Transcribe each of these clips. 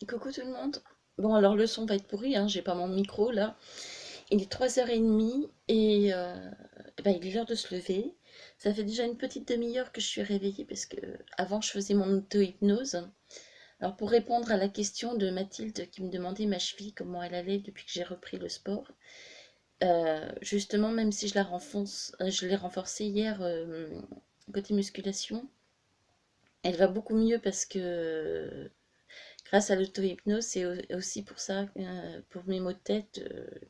Coucou tout le monde. Bon, alors le son va être pourri, hein, j'ai pas mon micro là. Il est 3h30 et ben, il est l'heure de se lever. Ça fait déjà une petite demi-heure que je suis réveillée parce que avant je faisais mon auto-hypnose. Alors pour répondre à la question de Mathilde qui me demandait ma cheville, comment elle allait depuis que j'ai repris le sport, justement, même si je l'ai renforcée hier côté musculation, elle va beaucoup mieux parce que grâce à l'auto-hypnose, c'est aussi pour ça, pour mes maux de tête,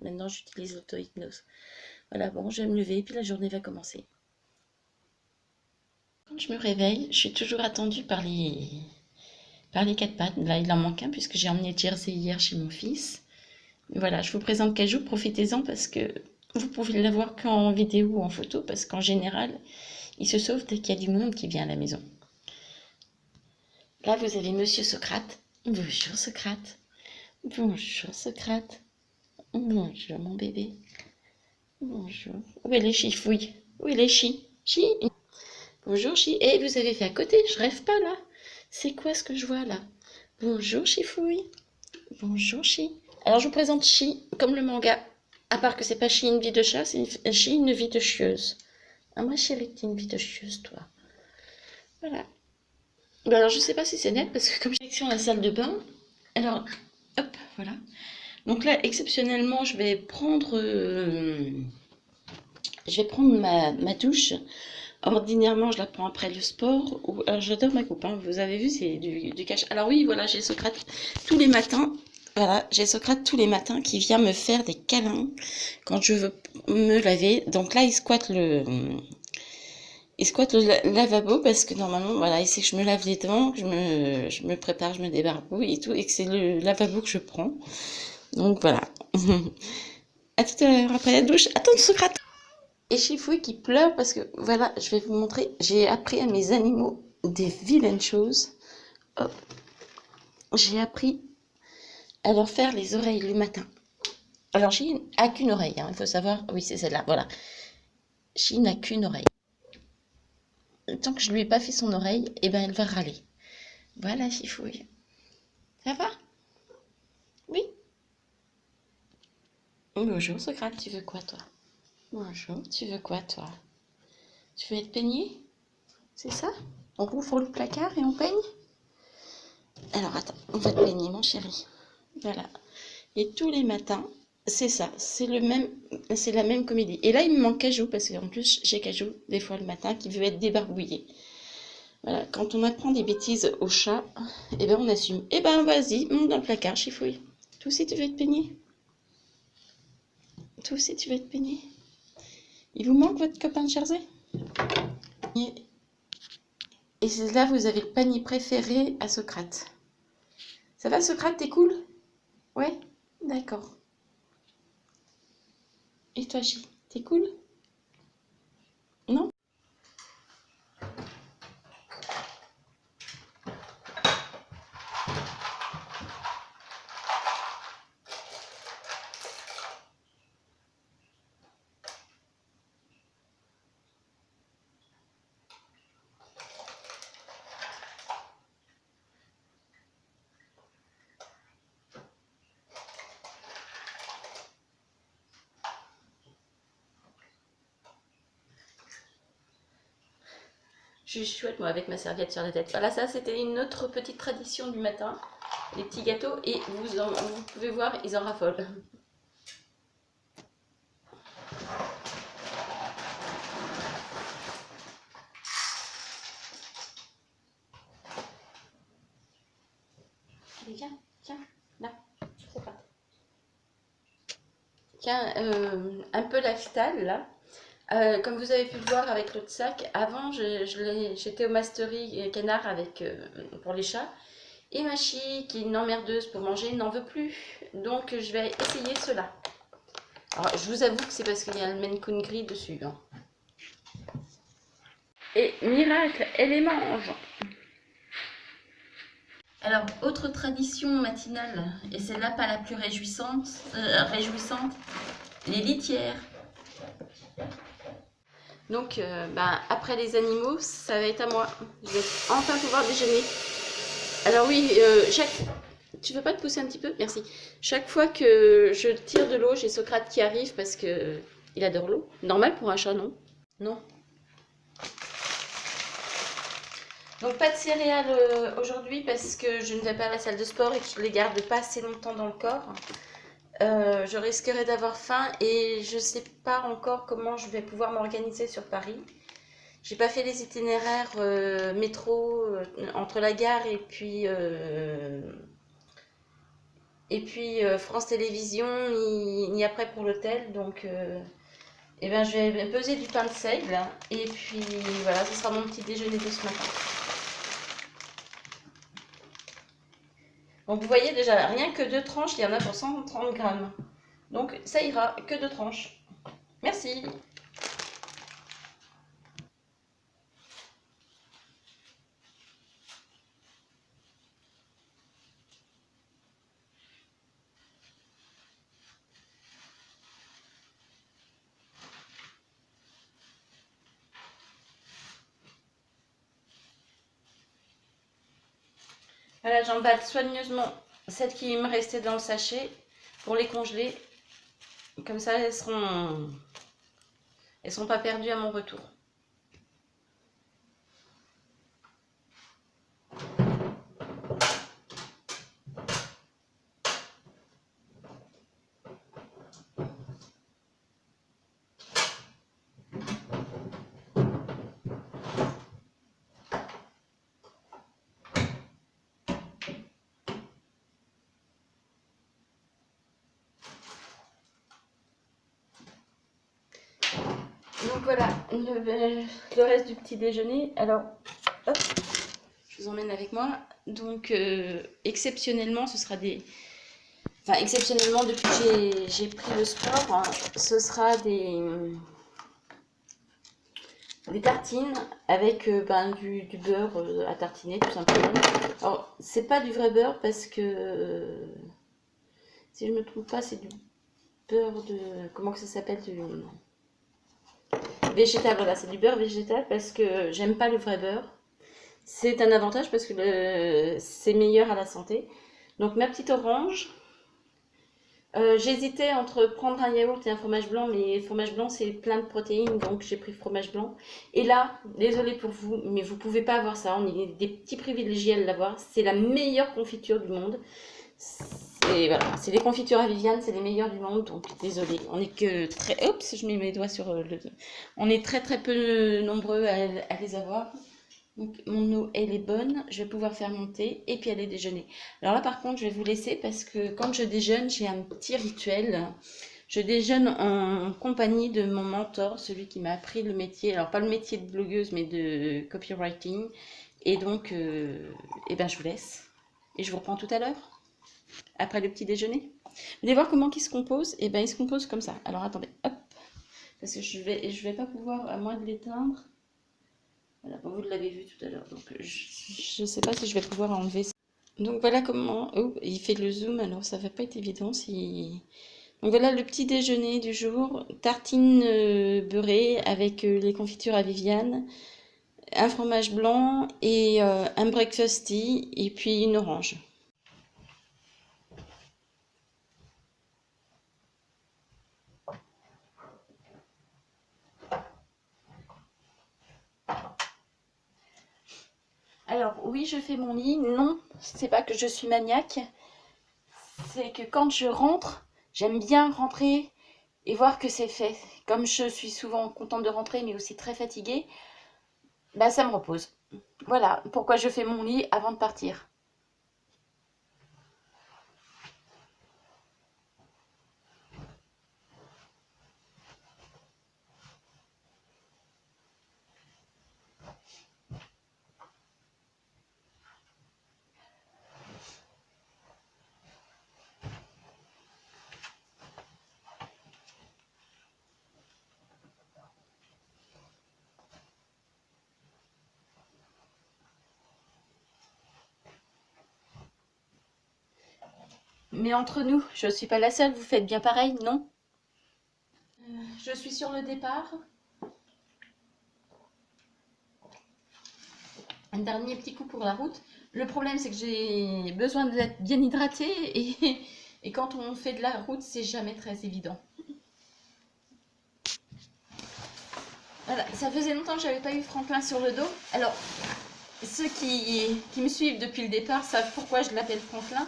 maintenant j'utilise l'auto-hypnose. Voilà, bon, je vais me lever et puis la journée va commencer. Quand je me réveille, je suis toujours attendue par les quatre pattes. Là, il en manque un puisque j'ai emmené Jersey hier chez mon fils. Voilà, je vous présente Cajou, profitez-en parce que vous pouvez l'avoir qu'en vidéo ou en photo parce qu'en général, il se sauve dès qu'il y a du monde qui vient à la maison. Là, vous avez Monsieur Socrate. Bonjour Socrate. Bonjour Socrate. Bonjour mon bébé. Bonjour. Où est les chifouilles? Où est les chi? Chi? Bonjour chi. Et vous avez fait à côté, je rêve pas là. C'est quoi ce que je vois là? Bonjour chifouille. Bonjour chi. Alors je vous présente Chi comme le manga. À part que c'est pas Chi une vie de chat, c'est Chi une vie de chieuse. Ah ma chérie, t'es une vie de chieuse toi. Voilà. Bon, alors je sais pas si c'est net parce que comme j'ai dans la salle de bain, alors hop, voilà. Donc là exceptionnellement je vais prendre ma douche. Ordinairement, je la prends après le sport. Alors, j'adore ma coupe, hein. Vous avez vu, c'est du cash. Alors oui, voilà, j'ai Socrate tous les matins. Voilà, j'ai Socrate tous les matins qui vient me faire des câlins quand je veux me laver. Donc là, il squatte le lavabo parce que normalement, voilà, il sait que je me lave les dents, que je me prépare, je me débarbouille et tout, et que c'est le lavabo que je prends. Donc voilà. À tout à l'heure après la douche. Attends, Socrate! Et Chifouille qui pleure parce que, voilà, je vais vous montrer, j'ai appris à mes animaux des vilaines choses. Hop, j'ai appris à leur faire les oreilles le matin. Alors, Chi n'a qu'une oreille, hein, il faut savoir, oui, c'est celle-là, voilà. Chi n'a qu'une oreille. Tant que je lui ai pas fait son oreille, eh ben, elle va râler. Voilà, Chifouille. Ça va? Oui? Bonjour, Socrate, tu veux quoi, toi? Bonjour, tu veux quoi, toi? Tu veux être peigné? C'est ça? On rouvre le placard et on peigne? Alors, attends, on va te peigner, mon chéri. Voilà. Et tous les matins, c'est ça, c'est la même comédie. Et là, il me manque Cajou, parce qu'en plus, j'ai Cajou, des fois le matin, qui veut être débarbouillé. Voilà, quand on apprend des bêtises au chat, eh ben on assume. Eh ben vas-y, monte dans le placard, chifouille. Toi aussi, tu veux être peigné? Toi aussi, tu veux être peigné? Il vous manque votre copain de Jersey? Et c'est là, vous avez le panier préféré à Socrate. Ça va, Socrate, t'es cool? Ouais? D'accord. Et toi, Chi, t'es cool? Non? Je suis chouette, moi, avec ma serviette sur la tête. Voilà, ça, c'était une autre petite tradition du matin. Les petits gâteaux. Et vous pouvez voir, ils en raffolent. Allez, viens, tiens, là. C'est pas. Tiens, un peu lifestyle, là. Comme vous avez pu le voir avec l'autre sac, avant, j'étais au Mastery Canard pour les chats. Et ma chie, qui est une emmerdeuse pour manger, n'en veut plus. Donc, je vais essayer cela. Alors, je vous avoue que c'est parce qu'il y a le Maine Coon gris dessus, hein. Et miracle, elle les mange. Alors, autre tradition matinale, et celle-là pas la plus réjouissante, les litières. Donc, après les animaux, ça va être à moi. Je vais enfin pouvoir déjeuner. Alors oui, tu veux pas te pousser un petit peu? Merci. Chaque fois que je tire de l'eau, j'ai Socrate qui arrive parce que il adore l'eau. Normal pour un chat, non? Non. Donc pas de céréales aujourd'hui parce que je ne vais pas à la salle de sport et que je les garde pas assez longtemps dans le corps. Je risquerais d'avoir faim et je sais pas encore comment je vais pouvoir m'organiser sur Paris. J'ai pas fait les itinéraires métro entre la gare et puis France Télévisions ni après pour l'hôtel. Donc eh ben, je vais peser du pain de seigle et puis voilà, ce sera mon petit déjeuner de ce matin. Donc vous voyez déjà, rien que 2 tranches, il y en a pour 130 grammes. Donc ça ira, que 2 tranches. Merci. Voilà, j'emballe soigneusement celles qui me restaient dans le sachet pour les congeler. Comme ça, elles seront pas perdues à mon retour. Donc voilà, le reste du petit déjeuner. Alors, hop, je vous emmène avec moi. Donc, exceptionnellement, ce sera des... Enfin, exceptionnellement, depuis que j'ai pris le sport, hein, ce sera des tartines avec du beurre à tartiner, tout simplement. Alors, c'est pas du vrai beurre parce que, si je me trompe pas, c'est du beurre de... Comment que ça s'appelle? Végétal, voilà, c'est du beurre végétal parce que j'aime pas le vrai beurre. C'est un avantage parce que c'est meilleur à la santé. Donc ma petite orange. J'hésitais entre prendre un yaourt et un fromage blanc, mais le fromage blanc c'est plein de protéines, donc j'ai pris fromage blanc. Et là, désolée pour vous, mais vous pouvez pas avoir ça. On est des petits privilégiés à l'avoir. C'est la meilleure confiture du monde. Voilà, c'est les confitures à Viviane, c'est les meilleures du monde, donc désolée. On est que très... Oups, je mets mes doigts sur le... On est très très peu nombreux à les avoir. Donc mon eau, elle est bonne, je vais pouvoir faire monter et puis aller déjeuner. Alors là par contre, je vais vous laisser parce que quand je déjeune, j'ai un petit rituel. Je déjeune en compagnie de mon mentor, celui qui m'a appris le métier, alors pas le métier de blogueuse, mais de copywriting. Et donc, eh ben, je vous laisse. Et je vous reprends tout à l'heure, après le petit déjeuner. Vous allez voir comment il se compose. Et ben, il se compose comme ça. Alors attendez, hop, parce que je vais pas pouvoir, à moins de l'éteindre. Voilà, vous l'avez vu tout à l'heure, donc je ne sais pas si je vais pouvoir enlever ça. Donc voilà comment... Oh, il fait le zoom, alors ça va pas être évident si... Donc voilà le petit déjeuner du jour. Tartine beurrée avec les confitures à Viviane, un fromage blanc et un breakfast tea et puis une orange. Alors oui, je fais mon lit. Non, c'est pas que je suis maniaque. C'est que quand je rentre, j'aime bien rentrer et voir que c'est fait. Comme je suis souvent contente de rentrer, mais aussi très fatiguée, bah ça me repose. Voilà pourquoi je fais mon lit avant de partir. Mais entre nous, je ne suis pas la seule, vous faites bien pareil, non? Je suis sur le départ. Un dernier petit coup pour la route. Le problème, c'est que j'ai besoin d'être bien hydratée et quand on fait de la route, c'est jamais très évident. Voilà, ça faisait longtemps que j'avais pas eu Franklin sur le dos. Alors, ceux qui me suivent depuis le départ savent pourquoi je l'appelle Franklin.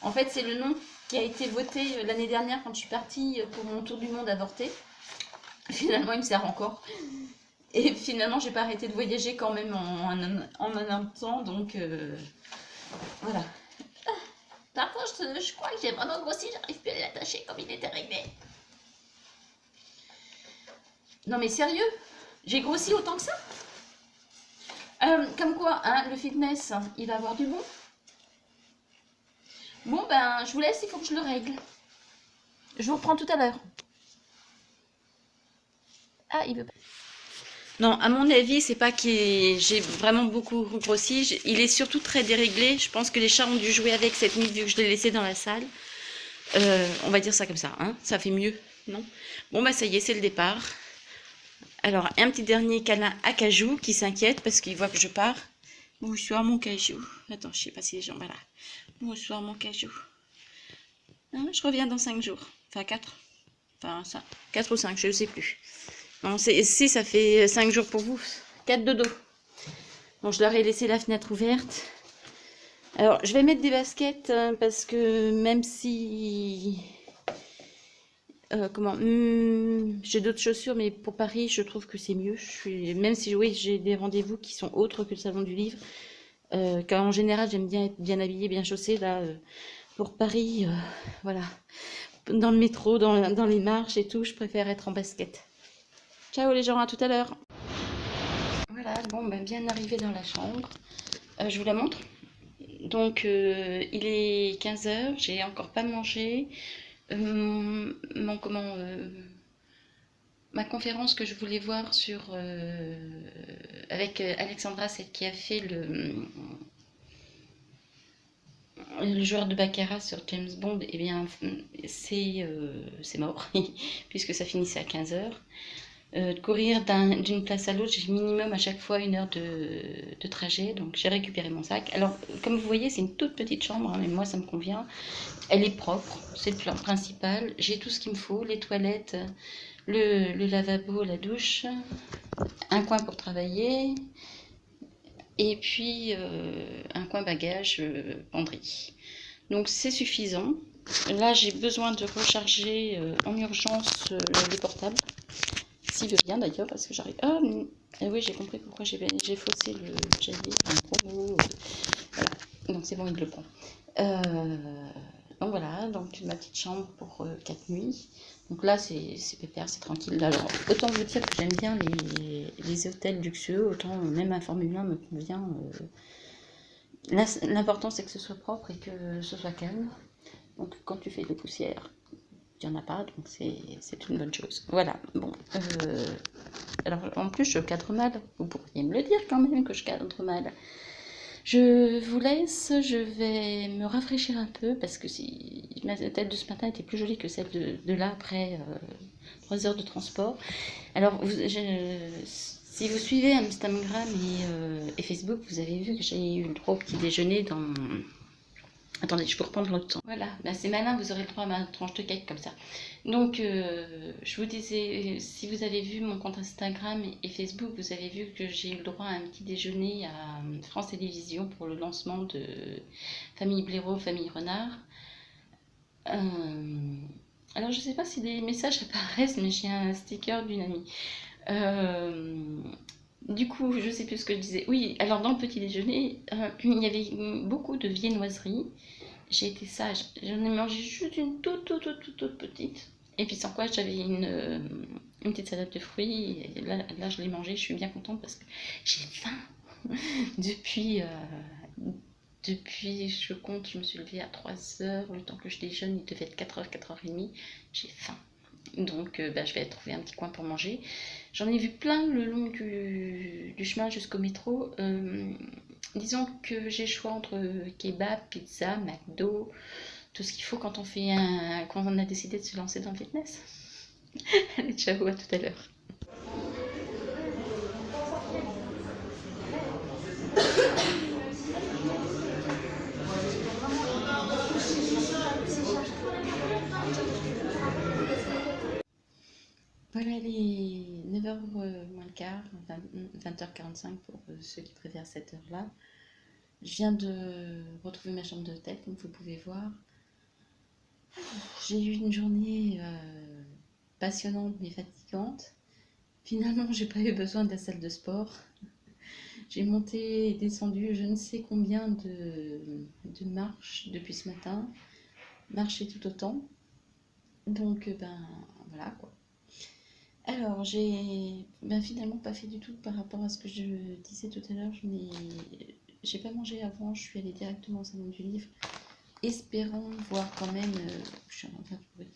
En fait, c'est le nom qui a été voté l'année dernière quand je suis partie pour mon tour du monde avorté. Finalement, il me sert encore. Et finalement, j'ai pas arrêté de voyager quand même en un temps, donc voilà. Par contre, je crois que j'ai vraiment grossi, j'arrive plus à l'attacher comme il était réglé. Non mais sérieux, j'ai grossi autant que ça. Comme quoi, hein, le fitness, il va avoir du bon. Bon ben, je vous laisse, il faut que je le règle. Je vous reprends tout à l'heure. Ah, il veut pas. Non, à mon avis, c'est pas que j'ai vraiment beaucoup grossi. Il est surtout très déréglé. Je pense que les chats ont dû jouer avec cette nuit vu que je l'ai laissé dans la salle. On va dire ça comme ça, hein. Ça fait mieux, non? Bon bah ça y est, c'est le départ. Alors, un petit dernier câlin à Cajou qui s'inquiète parce qu'il voit que je pars. Bonsoir mon Cajou. Attends, je sais pas si les gens... Voilà. Bonsoir mon Cajou. Hein, je reviens dans 5 jours. Enfin 4. Enfin ça. 4 ou 5, je ne sais plus. Non, si ça fait 5 jours pour vous. 4 dodo. Bon, je leur ai laissé la fenêtre ouverte. Alors, je vais mettre des baskets parce que même si... j'ai d'autres chaussures, mais pour Paris, je trouve que c'est mieux. Même si oui, j'ai des rendez-vous qui sont autres que le salon du livre. Car en général, j'aime bien être bien habillée, bien chaussée. Là, pour Paris, voilà. Dans le métro, dans les marches et tout, je préfère être en basket. Ciao les gens, à tout à l'heure. Voilà, bon, ben, bien arrivé dans la chambre. Je vous la montre. Donc, il est 15h, j'ai encore pas mangé. Ma conférence que je voulais voir avec Alexandra, celle qui a fait le joueur de Baccarat sur James Bond, eh bien, c'est mort, puisque ça finissait à 15h. Courir d'une place à l'autre, j'ai minimum à chaque fois 1 heure de trajet, donc j'ai récupéré mon sac. Alors, comme vous voyez, c'est une toute petite chambre, hein, mais moi ça me convient. Elle est propre, c'est le plan principal. J'ai tout ce qu'il me faut, les toilettes, le lavabo, la douche, un coin pour travailler, et puis un coin bagage, penderie. Donc c'est suffisant. Là, j'ai besoin de recharger en urgence le portable. S'il veut bien d'ailleurs, parce que j'arrive... Ah oui, j'ai compris pourquoi j'ai faussé le clavier. Voilà, donc c'est bon, il le prend. Donc voilà, donc ma petite chambre pour 4 nuits. Donc là, c'est pépère, c'est tranquille. Alors, autant vous dire que j'aime bien les hôtels luxueux, autant même un Formule 1 me convient. L'important, c'est que ce soit propre et que ce soit calme. Donc quand tu fais des poussières, il n'y en a pas, donc c'est une bonne chose. Voilà, bon. Alors en plus, je cadre mal. Vous pourriez me le dire quand même que je cadre mal. Je vous laisse, je vais me rafraîchir un peu parce que ma tête de ce matin était plus jolie que celle de là après 3 heures de transport. Alors, si vous suivez Instagram et Facebook, vous avez vu que j'ai eu le droit au petit déjeuner dans... Attendez, je peux reprendre l'autre temps. Voilà, ben c'est malin, vous aurez le droit à ma tranche de cake comme ça. Donc, je vous disais, si vous avez vu mon compte Instagram et Facebook, vous avez vu que j'ai eu le droit à un petit déjeuner à France Télévisions pour le lancement de Famille Blaireau, Famille Renard. Alors, je ne sais pas si des messages apparaissent, mais j'ai un sticker d'une amie. Du coup, je sais plus ce que je disais. Oui, alors dans le petit déjeuner, il y avait beaucoup de viennoiseries. J'ai été sage. J'en ai mangé juste une toute petite. Et puis sans quoi, j'avais une petite salade de fruits. Et là, je l'ai mangée. Je suis bien contente parce que j'ai faim. Depuis, je compte, je me suis levée à 3h. Le temps que je déjeune, il devait être 4h, 4h30. J'ai faim. Donc je vais trouver un petit coin pour manger. J'en ai vu plein le long du chemin jusqu'au métro. Disons que j'ai le choix entre kebab, pizza, McDo, tout ce qu'il faut quand on a décidé de se lancer dans le fitness. Allez, ciao, à tout à l'heure. 20h15, 20h45 pour ceux qui préfèrent cette heure-là. Je viens de retrouver ma chambre d'hôtel, comme vous pouvez voir. J'ai eu une journée passionnante mais fatigante. Finalement, j'ai pas eu besoin de la salle de sport. J'ai monté et descendu je ne sais combien de marches depuis ce matin. Marché tout autant. Donc, voilà quoi. Alors, j'ai finalement pas fait du tout par rapport à ce que je disais tout à l'heure. J'ai pas mangé avant, je suis allée directement au salon du livre, espérant voir quand même. Je suis en train de trouver.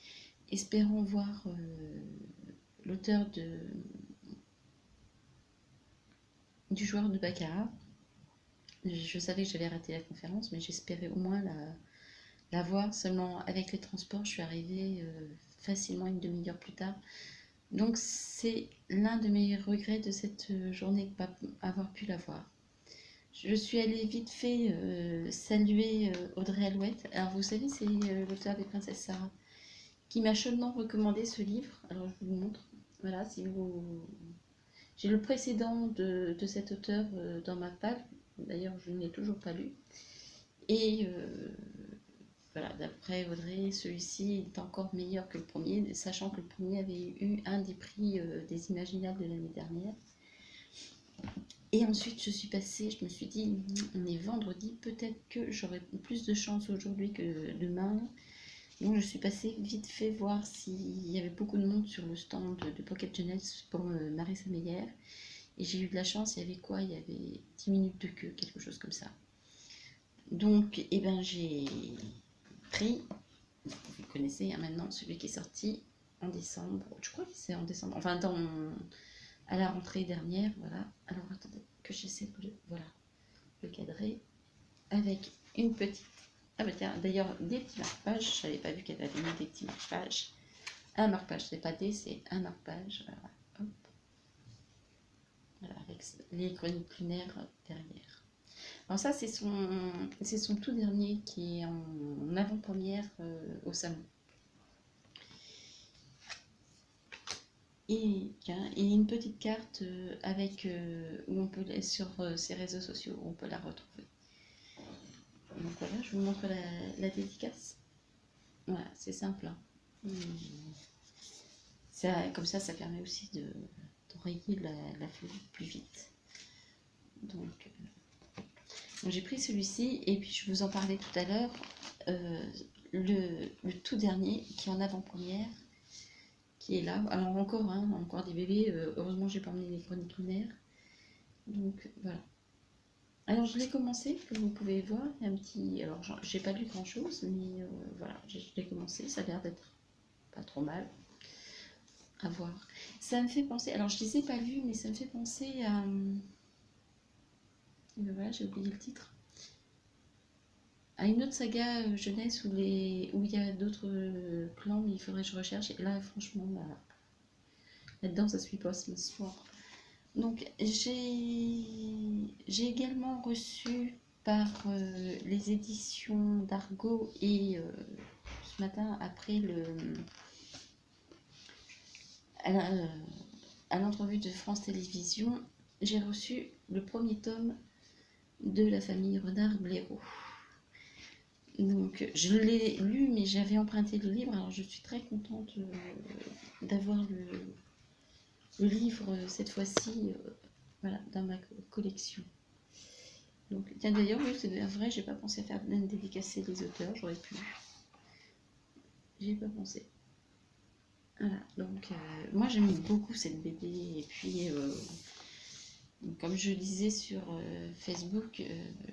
Espérant voir l'auteur du joueur de baccarat. Je savais que j'avais raté la conférence, mais j'espérais au moins la voir. Seulement, avec les transports, je suis arrivée facilement une demi-heure plus tard. Donc, c'est l'un de mes regrets de cette journée de ne pas avoir pu la voir. Je suis allée vite fait saluer Audrey Alouette. Alors, vous savez, c'est l'auteur des Princesses Sarah qui m'a chaudement recommandé ce livre. Alors, je vous le montre. Voilà, si vous... J'ai le précédent de cet auteur dans ma palle. D'ailleurs, je ne l'ai toujours pas lu. Et voilà, d'après Audrey, celui-ci est encore meilleur que le premier, sachant que le premier avait eu un des prix des Imaginables de l'année dernière. Et ensuite, je suis passée, je me suis dit, on est vendredi, peut-être que j'aurai plus de chance aujourd'hui que demain. Donc, je suis passée vite fait voir s'il y avait beaucoup de monde sur le stand de Pocket Jeunesse pour Marissa Meyer. Et j'ai eu de la chance, il y avait quoi? Il y avait 10 minutes de queue, quelque chose comme ça. Donc, j'ai pris, vous connaissez maintenant, celui qui est sorti en décembre. Je crois que c'est en décembre, enfin à la rentrée dernière, voilà. Alors, attendez, que j'essaie de, voilà, le cadrer avec une petite... Ah bah tiens, d'ailleurs, des petits marque-pages, je n'avais pas vu qu'elle avait mis des petits marque-pages. Un marque-page, c'est pas des, c'est un marque-page, voilà. Hop. Voilà, avec les chroniques lunaires derrière. Alors ça, c'est son tout dernier qui est en avant-première au salon. Et une petite carte avec où on peut sur ses réseaux sociaux, où on peut la retrouver. Donc voilà, je vous montre la dédicace. Voilà, c'est simple. Hein. Comme ça permet aussi d'enrayer la folie plus vite. Donc j'ai pris celui-ci et puis je vous en parlais tout à l'heure, le tout dernier qui est en avant-première, qui est là. Alors encore des bébés, heureusement j'ai pas emmené les chroniques lunaires. Donc voilà. Alors je l'ai commencé, comme vous pouvez voir, il y a un petit... Alors j'ai pas lu grand chose, mais voilà, je l'ai commencé, ça a l'air d'être pas trop mal. À voir. Ça me fait penser, alors je ne les ai pas lus, mais ça me fait penser à... voilà, j'ai oublié le titre. À une autre saga jeunesse où il y a d'autres clans, mais il faudrait que je recherche. Et là, franchement, là-dedans, ça suit pas ce soir. Donc, j'ai également reçu par les éditions d'Argo et ce matin, après à l'entrevue de France Télévisions, j'ai reçu le premier tome de la famille Renard-Blaireau. Donc, je l'ai lu, mais j'avais emprunté le livre, alors je suis très contente d'avoir le livre cette fois-ci voilà, dans ma collection. Donc, tiens, d'ailleurs, oui, c'est vrai, j'ai pas pensé à faire dédicacer les auteurs, j'aurais pu. J'ai pas pensé. Voilà, donc moi j'aime beaucoup cette BD, et puis comme je disais sur Facebook,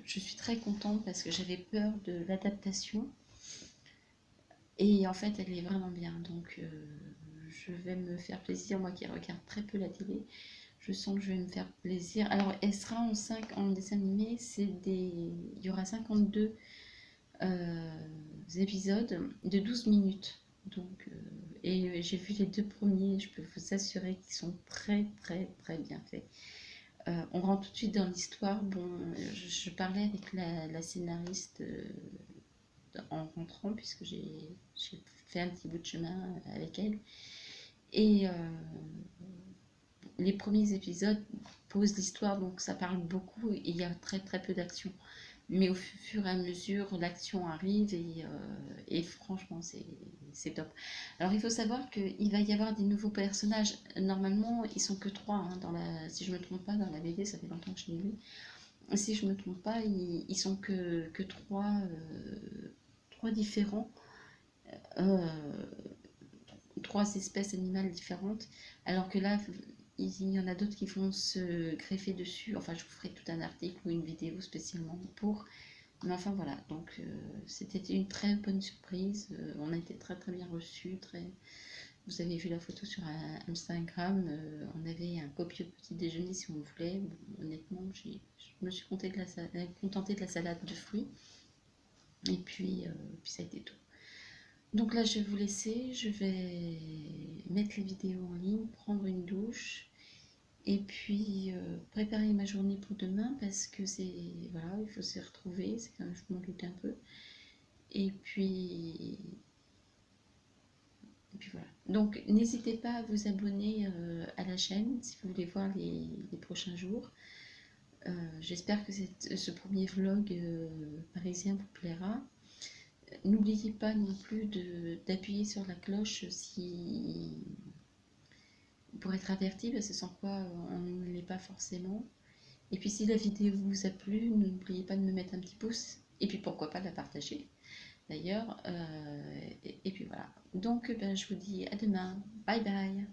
je suis très contente parce que j'avais peur de l'adaptation. Et en fait, elle est vraiment bien. Donc, je vais me faire plaisir. Moi qui regarde très peu la télé, je sens que je vais me faire plaisir. Alors, elle sera en dessin animé. Il y aura 52 épisodes de 12 minutes. Donc, et j'ai vu les deux premiers. Je peux vous assurer qu'ils sont très, très, très bien faits. On rentre tout de suite dans l'histoire. Bon, je parlais avec la scénariste en rentrant, puisque j'ai fait un petit bout de chemin avec elle. Et les premiers épisodes posent l'histoire, donc ça parle beaucoup et il y a très très peu d'action. Mais au fur et à mesure, l'action arrive et franchement, c'est top. Alors il faut savoir qu'il va y avoir des nouveaux personnages. Normalement, ils sont que trois, hein, si je me trompe pas, dans la BD, ça fait longtemps que je l'ai lu. Si je me trompe pas, ils sont que trois différents, euh, trois espèces animales différentes, alors que là, il y en a d'autres qui vont se greffer dessus. Enfin, je vous ferai tout un article ou une vidéo spécialement pour. Mais enfin voilà, donc c'était une très bonne surprise. On a été très très bien reçus. Vous avez vu la photo sur Instagram. On avait un copieux petit déjeuner si on voulait. Bon, honnêtement, je me suis contentée de la salade de fruits. Et puis ça a été tout. Donc là, je vais vous laisser. Je vais mettre les vidéos en ligne, prendre une douche. Et puis préparer ma journée pour demain parce que voilà, il faut s'y retrouver, c'est quand même, je m'en doute un peu. Et puis voilà. Donc n'hésitez pas à vous abonner à la chaîne si vous voulez voir les prochains jours. J'espère que ce premier vlog parisien vous plaira. N'oubliez pas non plus d'appuyer sur la cloche pour être averti, parce que sans quoi on ne l'est pas forcément. Et puis si la vidéo vous a plu, n'oubliez pas de me mettre un petit pouce. Et puis pourquoi pas de la partager d'ailleurs. Et puis voilà. Donc ben, je vous dis à demain. Bye bye.